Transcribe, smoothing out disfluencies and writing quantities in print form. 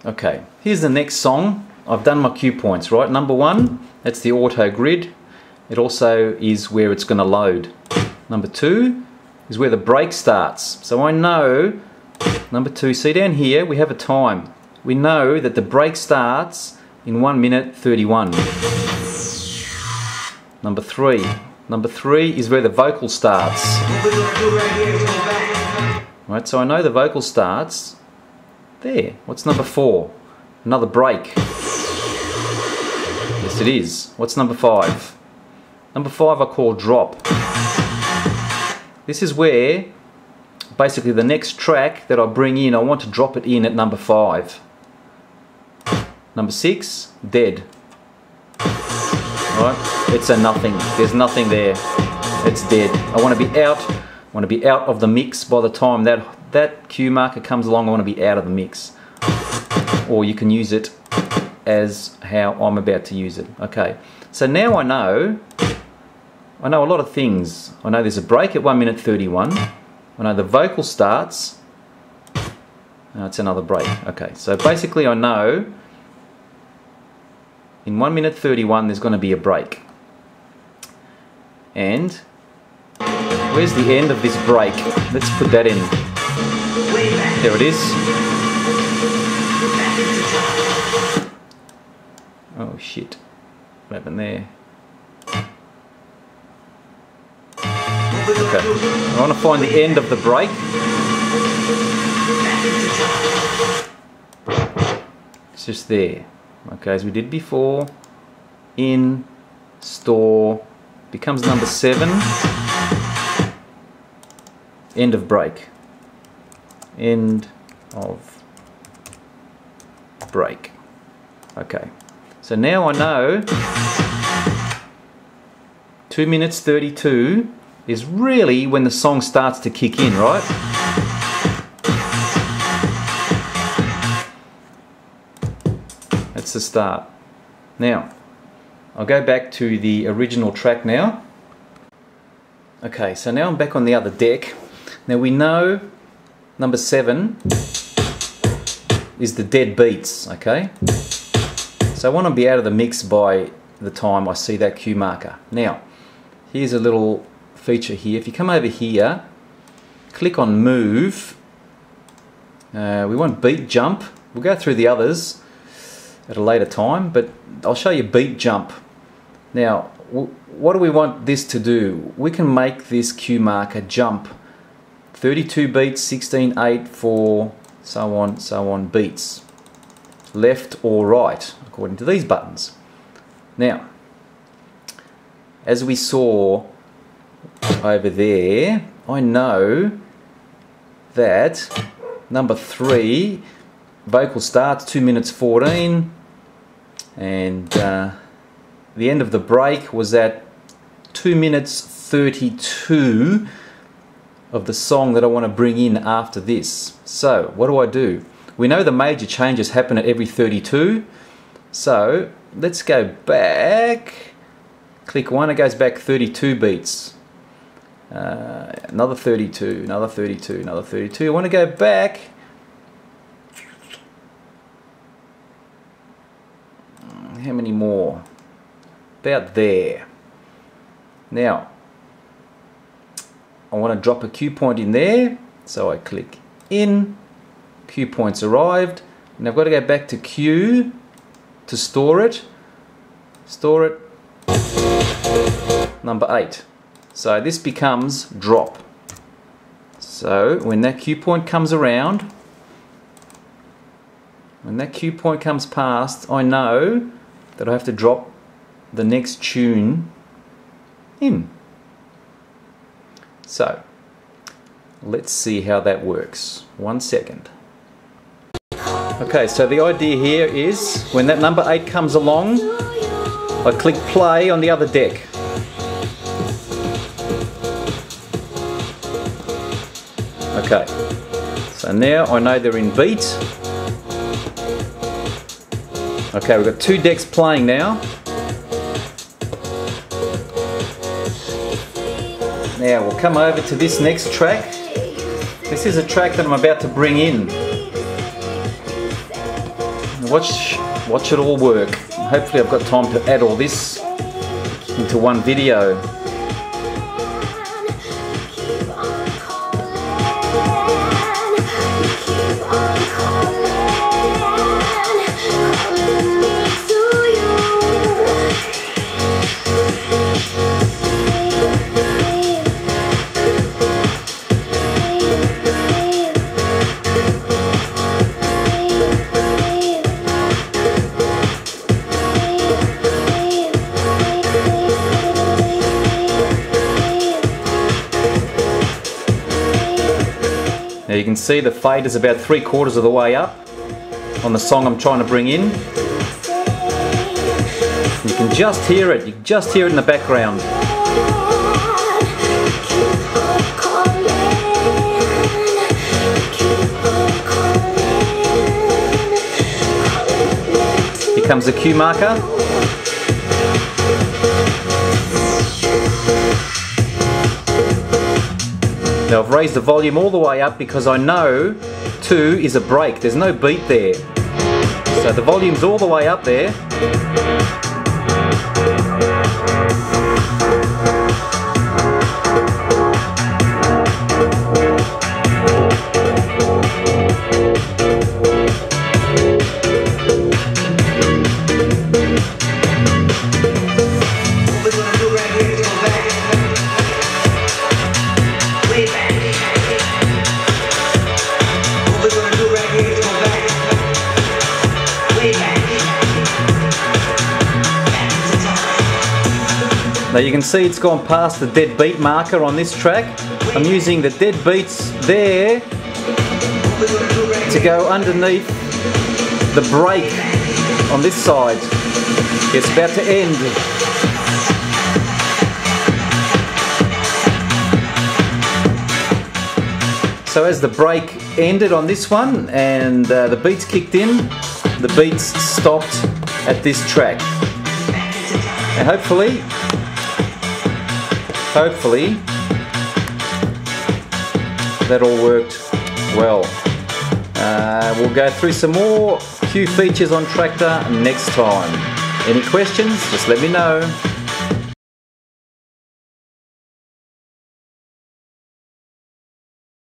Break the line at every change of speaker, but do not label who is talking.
Okay, here's the next song. I've done my cue points, right? Number 1, that's the auto grid. It also is where it's going to load. Number 2 is where the break starts. So I know, number 2, see down here, we have a time. We know that the break starts in 1 minute 31. Number 3 is where the vocal starts. Right, so I know the vocal starts there. What's number 4? Another break. Yes, it is. What's number 5? Number 5 I call drop. This is where basically the next track that I bring in, I want to drop it in at number 5. Number 6, dead. Right? It's a nothing. There's nothing there. It's dead. I want to be out. I want to be out of the mix by the time that cue marker comes along. I want to be out of the mix. Or you can use it as how I'm about to use it. Okay. So now I know a lot of things. I know there's a break at 1 minute 31. I know the vocal starts. It's another break. Okay. So basically I know in 1 minute 31 there's going to be a break. And where's the end of this break? Let's put that in. There it is. Oh shit. What happened there? Okay. I want to find the end of the break. It's just there. Okay, as we did before. In, store, becomes number 7. End of break. End of break. Okay. So now I know 2 minutes 32 is really when the song starts to kick in, right? That's the start. Now, I'll go back to the original track now. Okay, so now I'm back on the other deck. Now we know number 7 is the dead beats, okay? So I want to be out of the mix by the time I see that cue marker. Now, here's a little feature here. If you come over here, click on move. We want beat jump. We'll go through the others at a later time, but I'll show you beat jump. Now, what do we want this to do? We can make this cue marker jump 32 beats, 16, 8, 4, so on beats, left or right, according to these buttons. Now, as we saw over there, I know that number 3, vocal starts 2 minutes 14, and the end of the break was at 2 minutes 32 of the song that I want to bring in after this. So what do? We know the major changes happen at every 32, so let's go back. Click 1, it goes back 32 beats. Another 32, another 32, another 32. I want to go back. How many more? About there. Now, I want to drop a cue point in there, so I click in, cue points arrived, and I've got to go back to cue to store it, number 8. So this becomes drop. So when that cue point comes around, when that cue point comes past, I know that I have to drop the next tune in. So let's see how that works. 1 second. Okay, so the idea here is when that number 8 comes along, I click play on the other deck. Okay, so now I know they're in beat. Okay, we've got 2 decks playing now. Now we'll come over to this next track. This is a track that I'm about to bring in. watch it all work. Hopefully I've got time to add all this into one video. Now you can see the fade is about 3/4 of the way up on the song I'm trying to bring in. You can just hear it, in the background. Here comes the cue marker. Now I've raised the volume all the way up because I know 2 is a break. There's no beat there. So the volume's all the way up there. Now you can see it's gone past the dead beat marker on this track. I'm using the dead beats there to go underneath the break on this side. It's about to end. So as the break ended on this one and the beats kicked in, the beats stopped at this track. And hopefully that all worked well. We'll go through some more cue features on Traktor next time. Any questions? Just let me know.